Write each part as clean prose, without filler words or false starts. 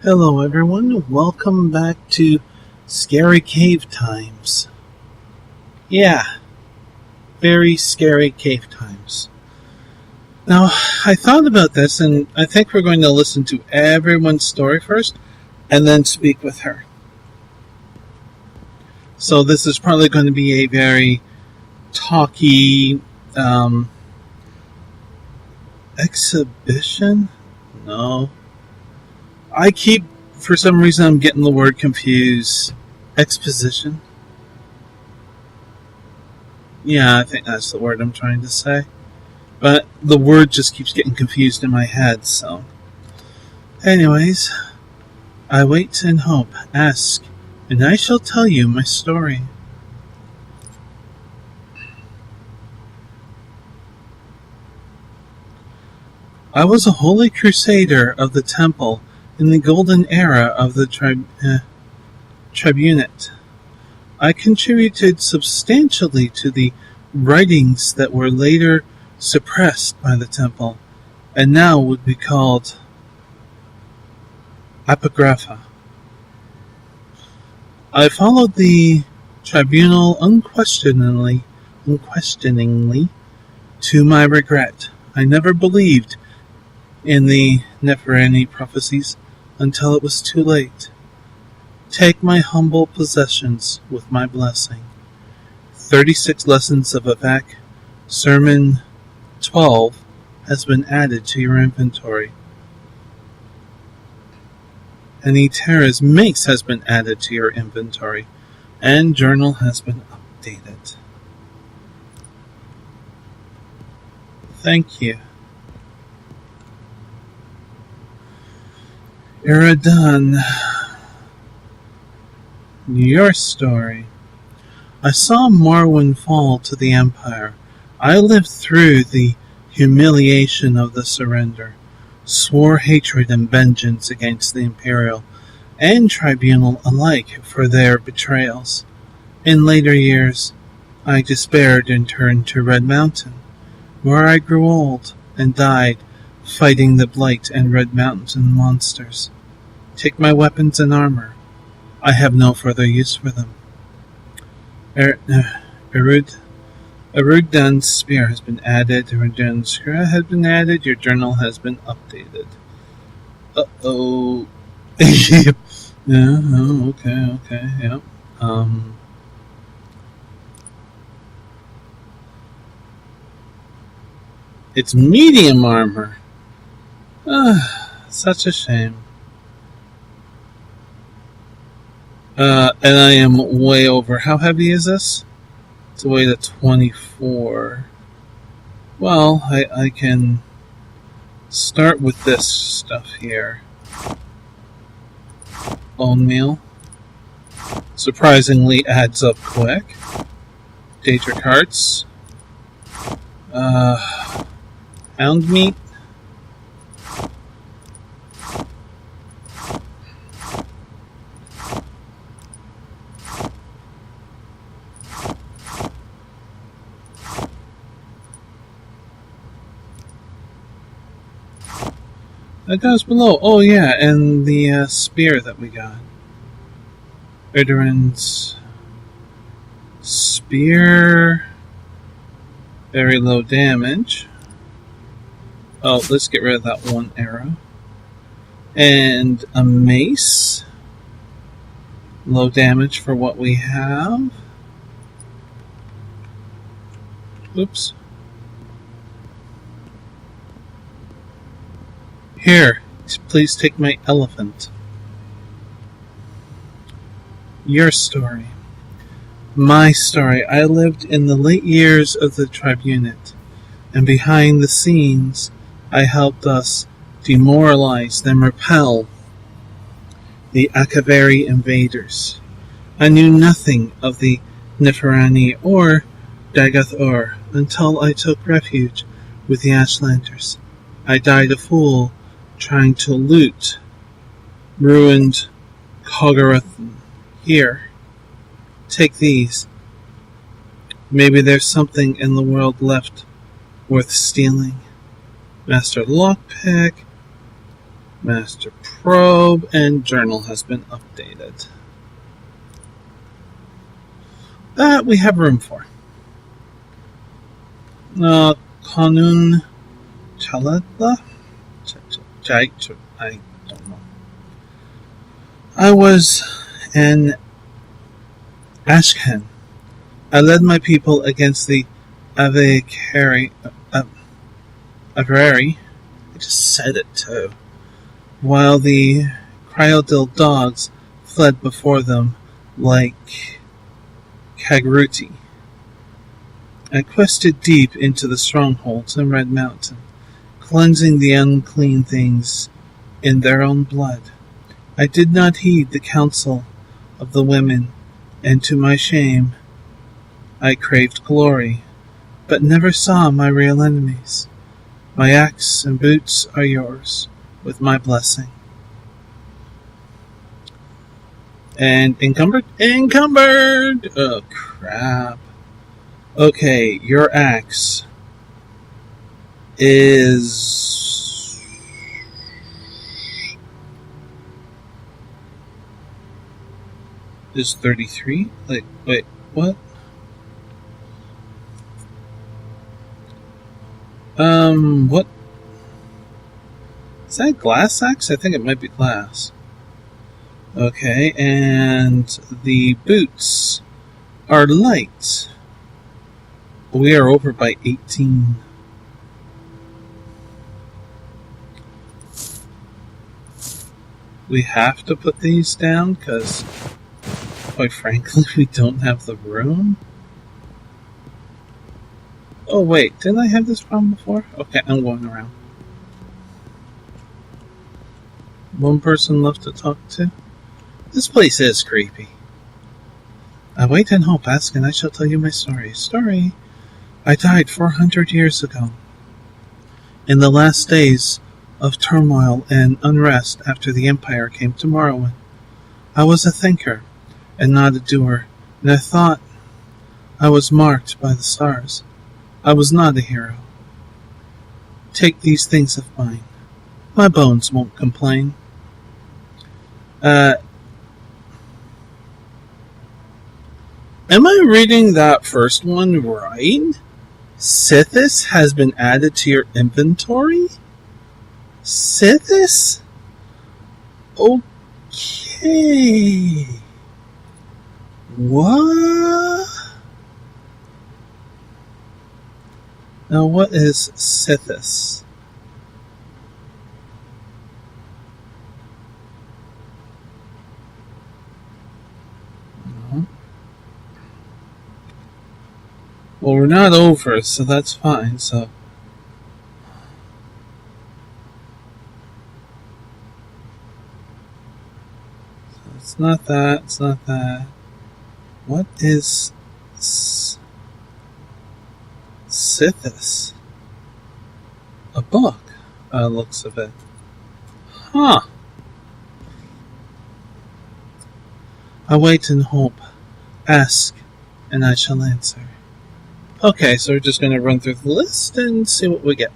Hello everyone, welcome back to Scary Cave Times. Yeah, very scary cave times. Now, I thought about this and I think we're going to listen to everyone's story first and then speak with her. So this is probably going to be a very talky exhibition? No. For some reason, I'm getting the word confused. Exposition? Yeah, I think that's the word I'm trying to say. But the word just keeps getting confused in my head, so. Anyways, I wait and hope, ask, and I shall tell you my story. I was a holy crusader of the temple in the golden era of the tribunate. I contributed substantially to the writings that were later suppressed by the temple, and now would be called apocrypha. I followed the tribunal unquestioningly, to my regret. I never believed in the Nephrani prophecies until it was too late. Take my humble possessions with my blessing. 36 lessons of Avak, Sermon 12 has been added to your inventory. And Terra's Mace has been added to your inventory, and Journal has been updated. Thank you. Iradan, your story. I saw Morrowind fall to the Empire. I lived through the humiliation of the surrender, swore hatred and vengeance against the Imperial and Tribunal alike for their betrayals. In later years, I despaired and turned to Red Mountain, where I grew old and died fighting the Blight and Red Mountain monsters. Take my weapons and armor. I have no further use for them. Eruddan's spear has been added. Eruddan's screw has been added. Your journal has been updated. Uh-oh. Yeah, okay, yeah. It's medium armor. Such a shame. And I am way over. How heavy is this? It's weighed at 24. Well, I can start with this stuff here. Bone meal. Surprisingly adds up quick. Data carts. Hound meat. That goes below. Oh yeah, and the spear that we got. Eruddan's spear. Very low damage. Oh, let's get rid of that one arrow. And a mace. Low damage for what we have. Oops. Here, please take my elephant. Your story. My story. I lived in the late years of the Tribunate, and behind the scenes, I helped us demoralize and repel the Akavari invaders. I knew nothing of the Nephrani or Dagath-Ur until I took refuge with the Ashlanters. I died a fool trying to loot ruined Kogarath. Here, take these. Maybe there's something in the world left worth stealing. Master Lockpick, Master probe and journal has been updated. That we have room for. Kanun Chalala? I don't know. I was in Ashken. I led my people against the Avari. I just said it too. While the Cryodil dogs fled before them like Kagruti. I quested deep into the strongholds in Red Mountain, cleansing the unclean things in their own blood. I did not heed the counsel of the women, and to my shame, I craved glory, but never saw my real enemies. My axe and boots are yours, with my blessing. And encumbered? Encumbered! Oh, crap. Okay, your axe is 33? Like, wait, what? What? Is that glass axe? I think it might be glass. Okay, and the boots are light. We are over by 18. We have to put these down because, quite frankly, we don't have the room. Oh wait, didn't I have this problem before? Okay, I'm going around. One person left to talk to. This place is creepy. I wait and hope, ask, and I shall tell you my story. I died 400 years ago. In the last days of turmoil and unrest after the Empire came to Morrowind, I was a thinker and not a doer, and I thought I was marked by the stars. I was not a hero. Take these things of mine. My bones won't complain. Am I reading that first one right? Sithis has been added to your inventory? Sithis? Okay. What? Now what is Sithis? Well, we're not over, so that's fine, so it's not that, it's not that. What is Sithis? A book, looks of it. Huh. I wait and hope. Ask, and I shall answer. Okay, so we're just going to run through the list and see what we get.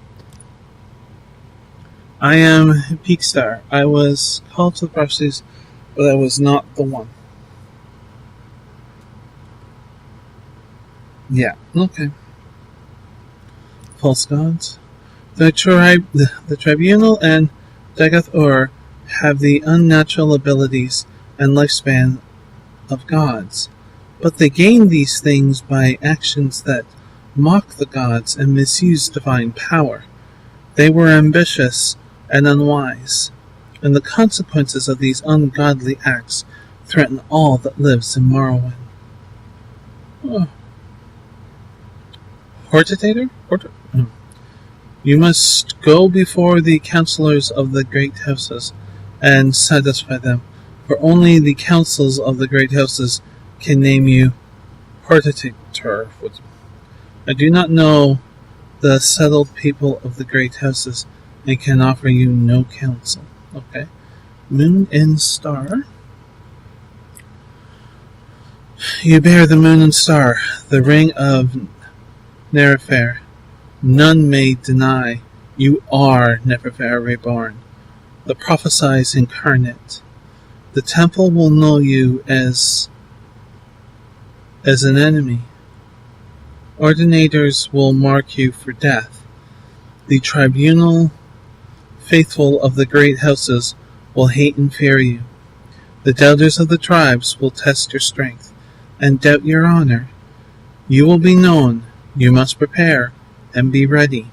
I am Peakstar. I was called to the prophecies, but I was not the one. Yeah, okay. False gods. The tribunal and Dagath-Ur have the unnatural abilities and lifespan of gods, but they gain these things by actions that mock the gods and misuse divine power. They were ambitious and unwise, and the consequences of these ungodly acts threaten all that lives in Morrowind. Oh. Hortitator? You must go before the counselors of the great houses and satisfy them, for only the councils of the great houses can name you Hortitator. I do not know the settled people of the great houses and can offer you no counsel. Okay. Moon and Star. You bear the moon and star, the ring of Nerefair. None may deny you are Nerefair reborn. the prophesied incarnate. The temple will know you as an enemy. Ordinators will mark you for death. The tribunal faithful of the great houses will hate and fear you. The doubters of the tribes will test your strength and doubt your honor. You will be known. You must prepare and be ready.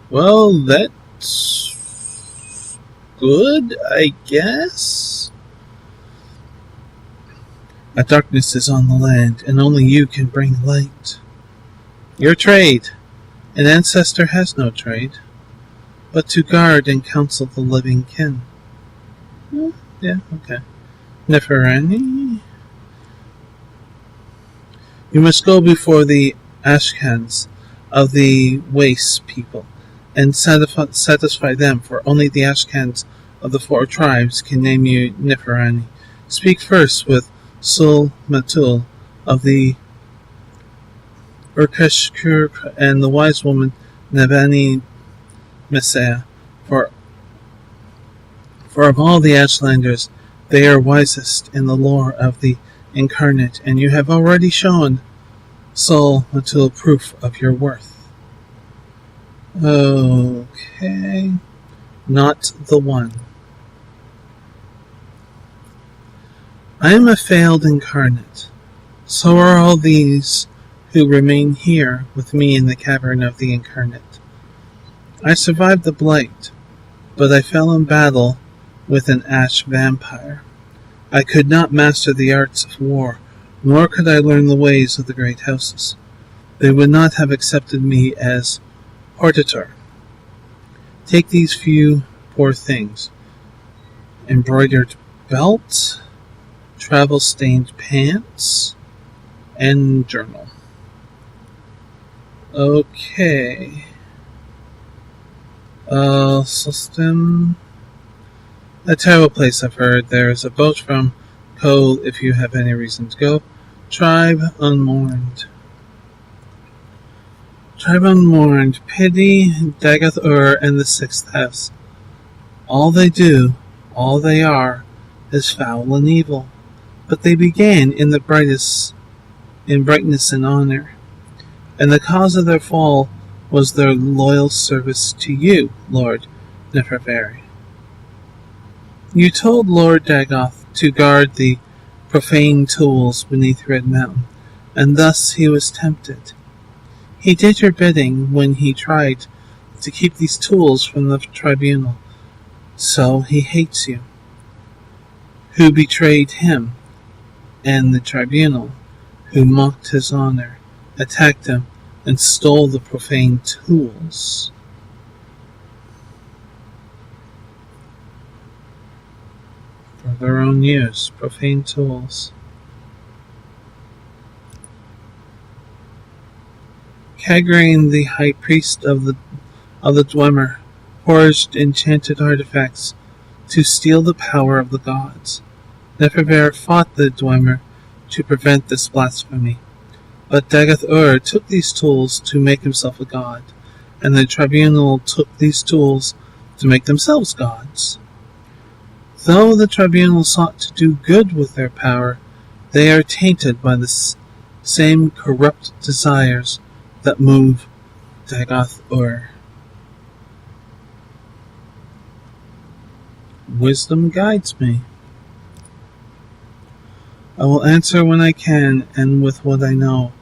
Well, that's good, I guess. A darkness is on the land, and only you can bring light. Your trade. An ancestor has no trade, but to guard and counsel the living kin. Yeah, okay. Neferani? You must go before the Ashkans of the Waste people, and satisfy them, for only the Ashkans of the 4 tribes can name you Neferani. Speak first with Sul Matul of the Urkeshkur and the wise woman Navani Messiah, for of all the Ashlanders they are wisest in the lore of the incarnate, and you have already shown Sul Matul proof of your worth. Okay, not the one. I am a failed incarnate. So are all these who remain here with me in the cavern of the incarnate. I survived the blight, but I fell in battle with an ash vampire. I could not master the arts of war, nor could I learn the ways of the great houses. They would not have accepted me as hortator. Take these few poor things: embroidered belt, travel-stained pants, and journal. Okay. System. A terrible place, I've heard. There is a boat from Cole if you have any reason to go. Tribe unmourned. Tribe unmourned. Pity, Dagoth Ur, and the 6th house. All they do, all they are, is foul and evil. But they began in brightness and honor, and the cause of their fall was their loyal service to you, Lord Nefervari. You told Lord Dagoth to guard the profane tools beneath Red Mountain, and thus he was tempted. He did your bidding when he tried to keep these tools from the tribunal, so he hates you, who betrayed him, and the tribunal, who mocked his honor, attacked him, and stole the profane tools. For their own use, profane tools. Kagrain, the high priest of the Dwemer, forged enchanted artifacts to steal the power of the gods. Nefervari fought the Dwemer to prevent this blasphemy, but Dagoth Ur took these tools to make himself a god, and the tribunal took these tools to make themselves gods. Though the tribunal sought to do good with their power, they are tainted by the same corrupt desires that move Dagoth Ur. Wisdom guides me. I will answer when I can and with what I know,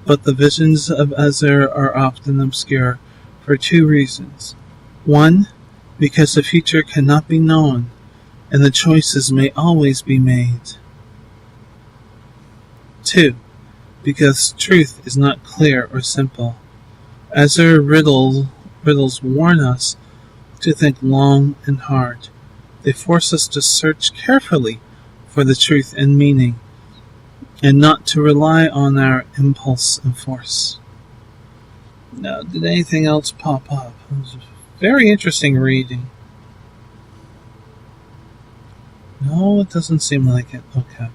but the visions of Azure are often obscure for 2 reasons. 1, because the future cannot be known, and the choices may always be made. 2, because truth is not clear or simple. Azure riddles warn us to think long and hard. They force us to search carefully for the truth and meaning, and not to rely on our impulse and force. Now, did anything else pop up? It was very interesting reading. No, it doesn't seem like it. Okay.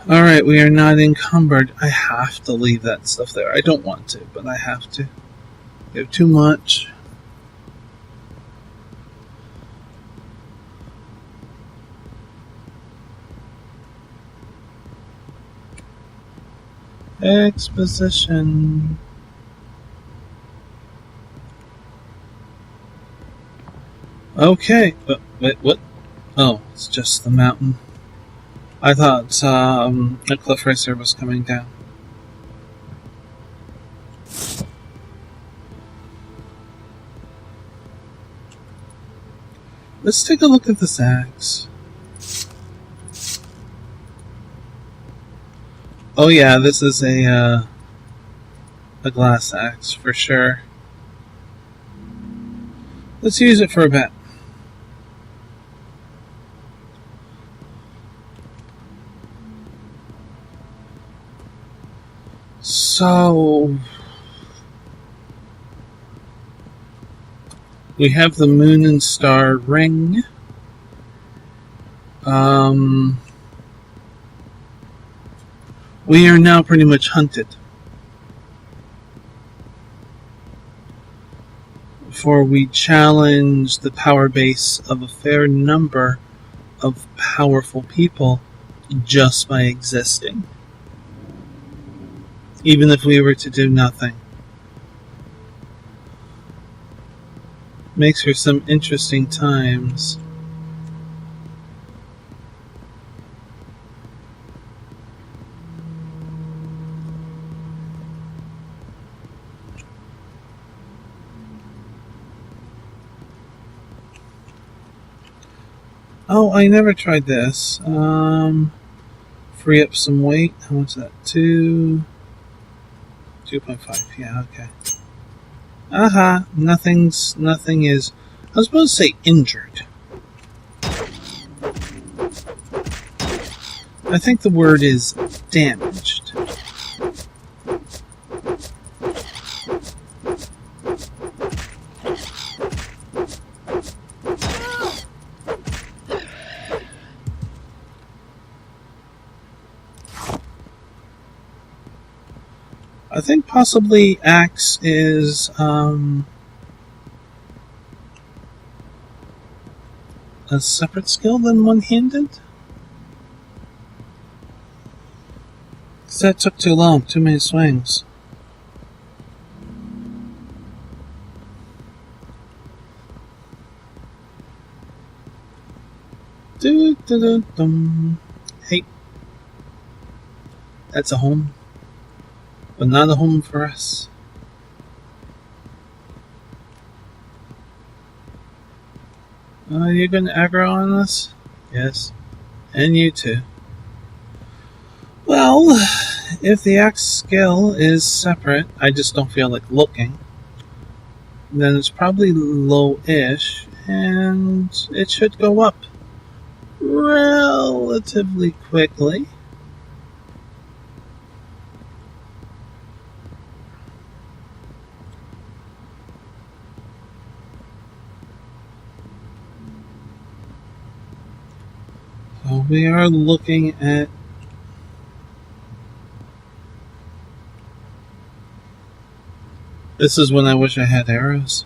Alright, we are not encumbered. I have to leave that stuff there. I don't want to, but I have to. We have too much. Exposition. Okay. Wait, what? Oh, it's just the mountain. I thought a cliff racer was coming down. Let's take a look at this axe. Oh yeah, this is a glass axe for sure. Let's use it for a bit. So we have the moon and star ring. We are now pretty much hunted. For we challenge the power base of a fair number of powerful people just by existing. Even if we were to do nothing. Makes for some interesting times. Oh, I never tried this. Free up some weight. How much is that? 2.5. Yeah, okay. Aha, nothing is, I was supposed to say injured. I think the word is damaged. I think possibly axe is a separate skill than one-handed. Because that took too long, too many swings. Hey, that's a home. But not a home for us. You're gonna aggro on us? Yes. And you too. Well, if the axe skill is separate, I just don't feel like looking, then it's probably low-ish, and it should go up relatively quickly. So we are looking at this is when I wish I had arrows.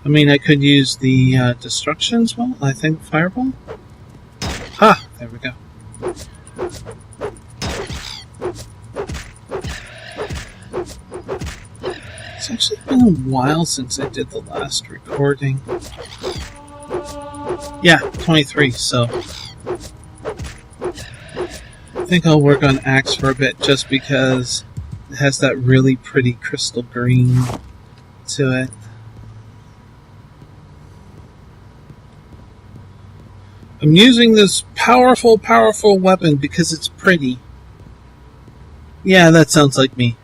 I mean, I could use the destruction as well. I think fireball. Ah, there we go. It's actually been a while since I did the last recording. Yeah, 23, so I think I'll work on axe for a bit just because it has that really pretty crystal green to it. I'm using this powerful weapon because it's pretty. Yeah, that sounds like me.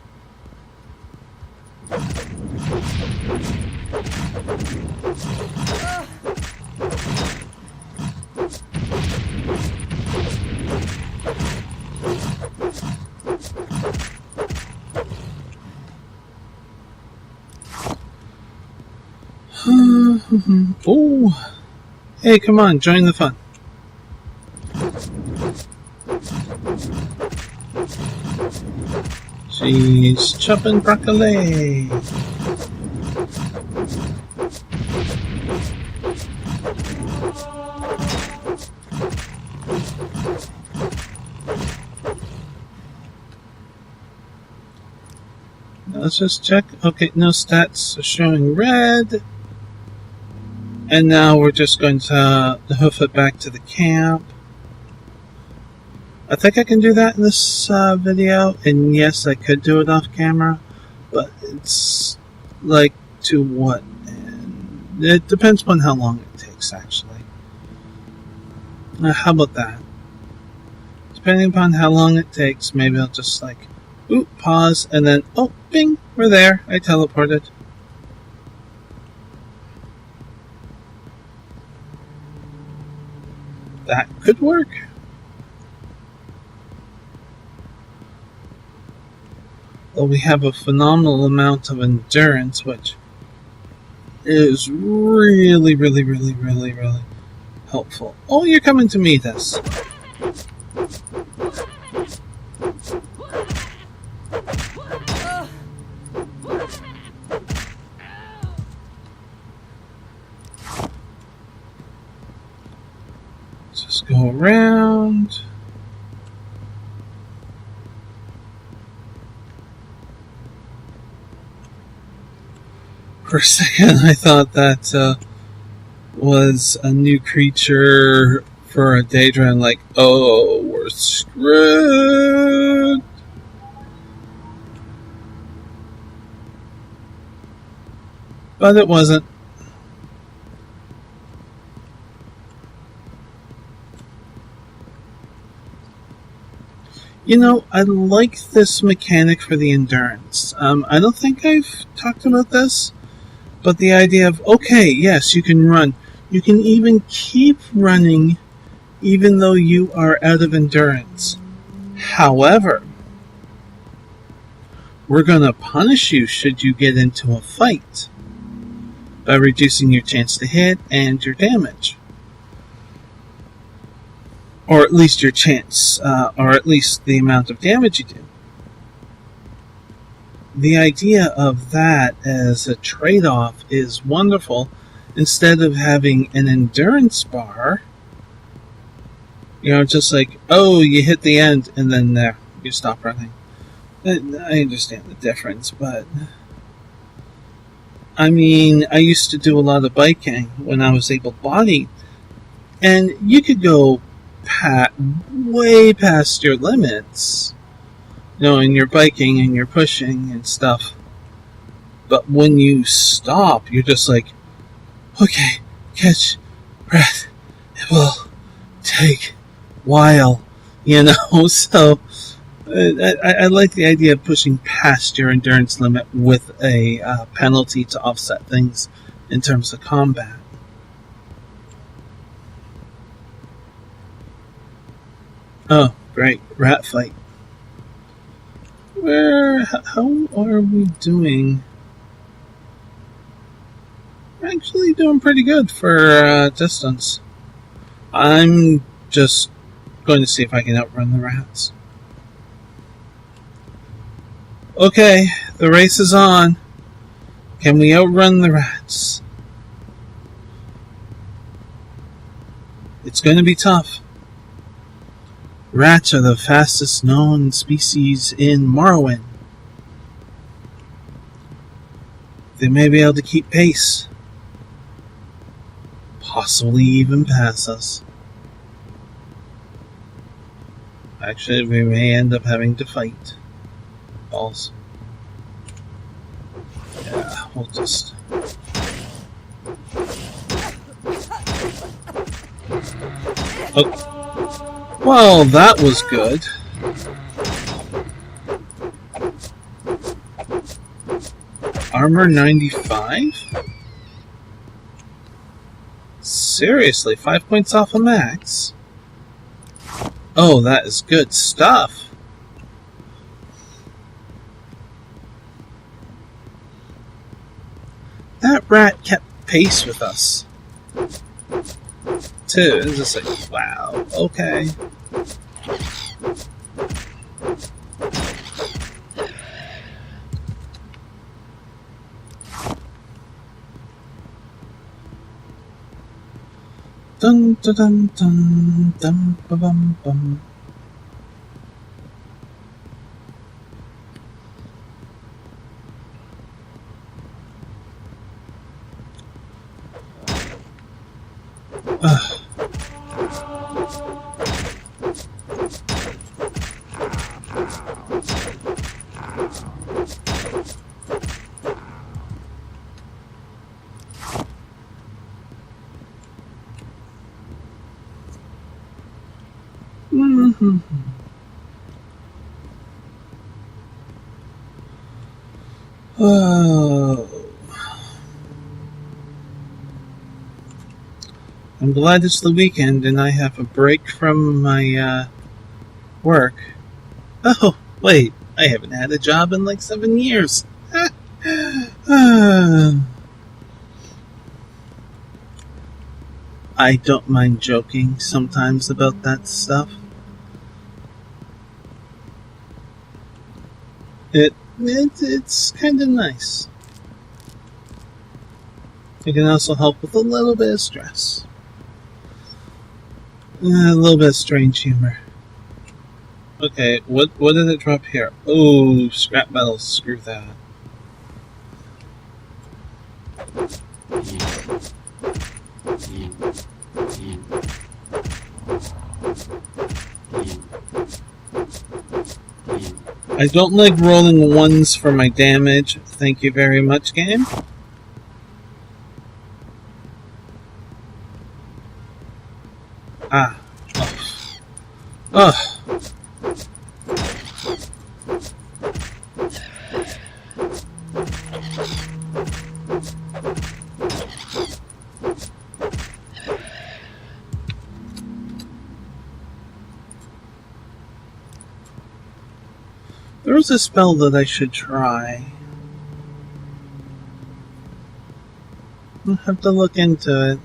Oh, Hey, come on, join the fun. She's chopping broccoli. Let's just check. Okay, no stats are showing red. And now we're just going to hoof it back to the camp. I think I can do that in this video. And yes, I could do it off camera. But it's like to what end? It depends upon how long it takes, actually. How about that? Depending upon how long it takes, maybe I'll just like, oop, pause, and then, oh, bing, we're there. I teleported. That could work. Though we have a phenomenal amount of endurance, which is really, really, really, really, really helpful. Oh, you're coming to meet us. Just go around. For a second, I thought that was a new creature for a Daedra, and like, oh, we're screwed. But it wasn't. You know, I like this mechanic for the endurance. I don't think I've talked about this, but the idea of, okay, yes, you can run. You can even keep running even though you are out of endurance. However, we're going to punish you should you get into a fight by reducing your chance to hit and your damage. Or at least your chance, or at least the amount of damage you do. The idea of that as a trade-off is wonderful. Instead of having an endurance bar, you know, just like, oh, you hit the end and then there, you stop running. I understand the difference, but I mean, I used to do a lot of biking when I was able-bodied, and you could go way past your limits, you know, and you're biking and you're pushing and stuff. But when you stop, you're just like, okay, catch breath. It will take a while, you know. So I like the idea of pushing past your endurance limit with a penalty to offset things in terms of combat. Oh, great. Rat fight. How are we doing? We're actually doing pretty good for distance. I'm just going to see if I can outrun the rats. Okay, the race is on. Can we outrun the rats? It's going to be tough. Rats are the fastest known species in Morrowind. They may be able to keep pace. Possibly even pass us. Actually, we may end up having to fight. Balls. Yeah, we'll just... Oh. Well, that was good. Armor 95? Seriously, 5 points off of max? Oh, that is good stuff. That rat kept pace with us. too. It's just like, wow, okay. Dun dun dun dun dun ba bum bum. Mm-hmm. Oh. I'm glad it's the weekend and I have a break from my work. Oh, wait, I haven't had a job in like 7 years. I don't mind joking sometimes about that stuff. It's kind of nice. It can also help with a little bit of stress. A little bit of strange humor. Okay, what did it drop here? Oh, scrap metal, screw that. I don't like rolling ones for my damage. Thank you very much, game. Ah. Ugh. There's a spell that I should try. I'll have to look into it.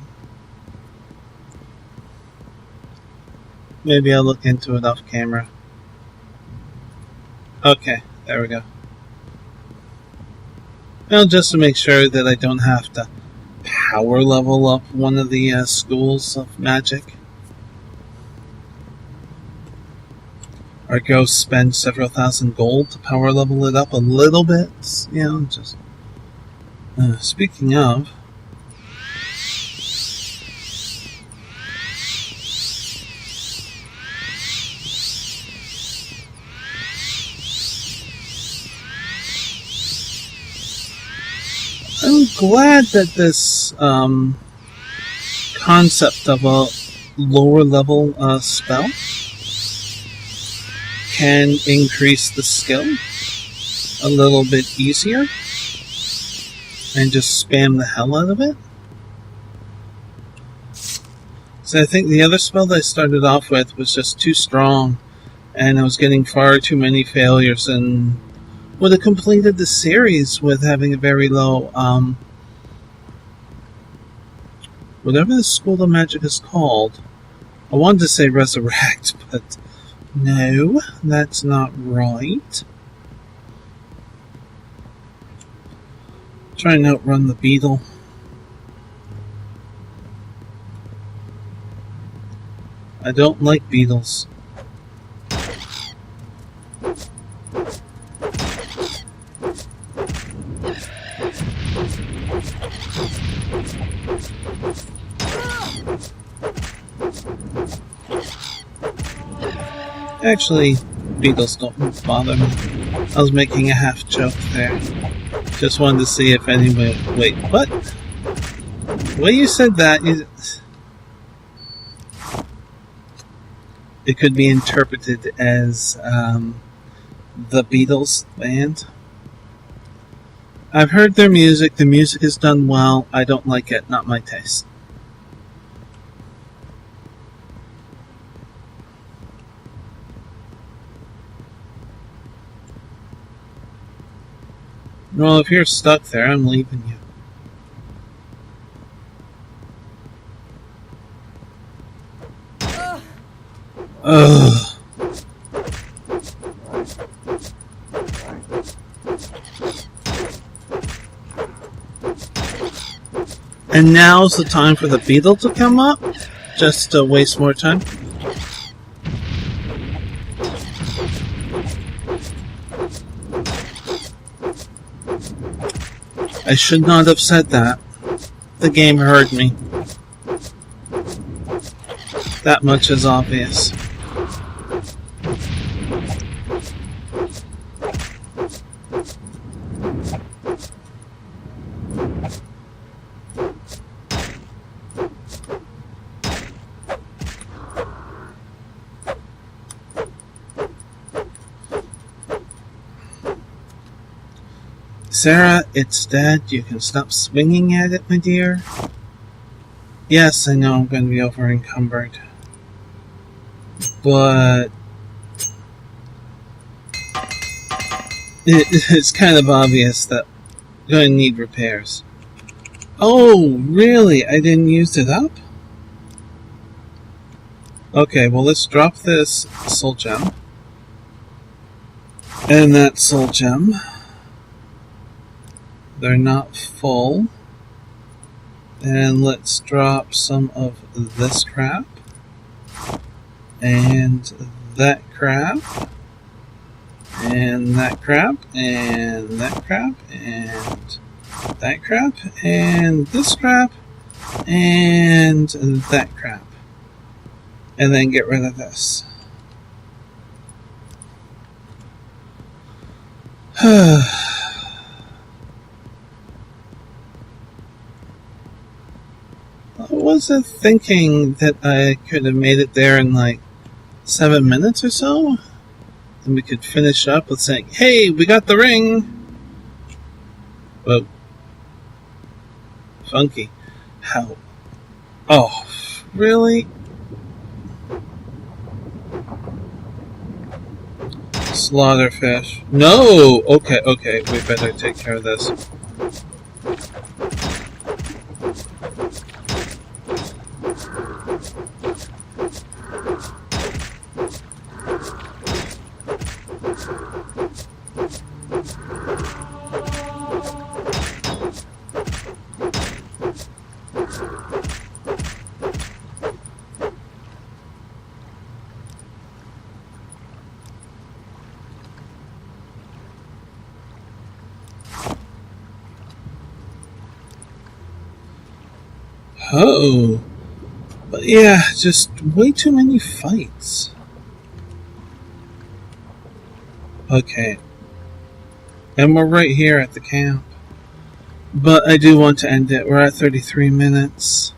Maybe I'll look into it off camera. Okay, there we go. Well, just to make sure that I don't have to power level up one of the schools of magic. Or go spend several thousand gold to power level it up a little bit. You know, just... speaking of... I'm glad that this concept of a lower level spell can increase the skill a little bit easier and just spam the hell out of it. So I think the other spell that I started off with was just too strong and I was getting far too many failures and would have completed the series with having a very low, whatever the School of Magic is called. I wanted to say Resurrect, but no, that's not right. Try and outrun the beetle. I don't like beetles. Actually, beetles don't bother me. I was making a half joke there. Just wanted to see if anybody... Wait, what? When you said that, it could be interpreted as the Beatles band. I've heard their music. The music is done well. I don't like it. Not my taste. Well, if you're stuck there, I'm leaving you. Ugh. And now's the time for the beetle to come up? Just to waste more time? I should not have said that. The game heard me. That much is obvious. Sarah, it's dead. You can stop swinging at it, my dear. Yes, I know I'm going to be over encumbered. But it's kind of obvious that I'm going to need repairs. Oh, really? I didn't use it up? Okay, well, let's drop this soul gem. And that soul gem. They're not full. And let's drop some of this crap. And that crap. And that crap. And that crap. And that crap. And this crap. And that crap. And then get rid of this. I wasn't thinking that I could have made it there in like 7 minutes or so. And we could finish up with saying, hey, we got the ring. Whoa. Funky. How? Oh, really? Slaughterfish. No! Okay, we better take care of this. Oh, but yeah, just way too many fights. Okay, and we're right here at the camp, but I do want to end it. We're at 33 minutes.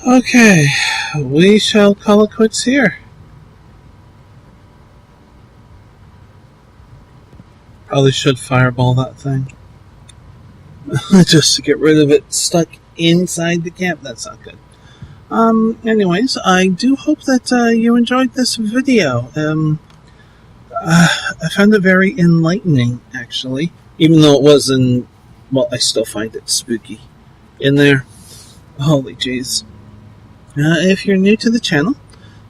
Okay, we shall call it quits here. Probably should fireball that thing. Just to get rid of it stuck inside the camp. That's not good. Anyways, I do hope that you enjoyed this video. I found it very enlightening, actually. Even though it wasn't, well, I still find it spooky in there. Holy jeez. If you're new to the channel,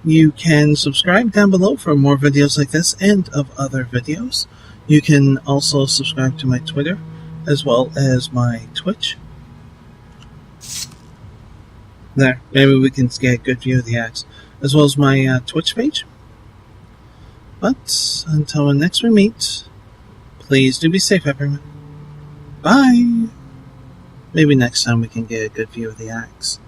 you can subscribe down below for more videos like this and of other videos. You can also subscribe to my Twitter as well as my Twitch. There, maybe we can get a good view of the ads, as well as my Twitch page. But until next we meet, please do be safe, everyone. Bye! Maybe next time we can get a good view of the axe.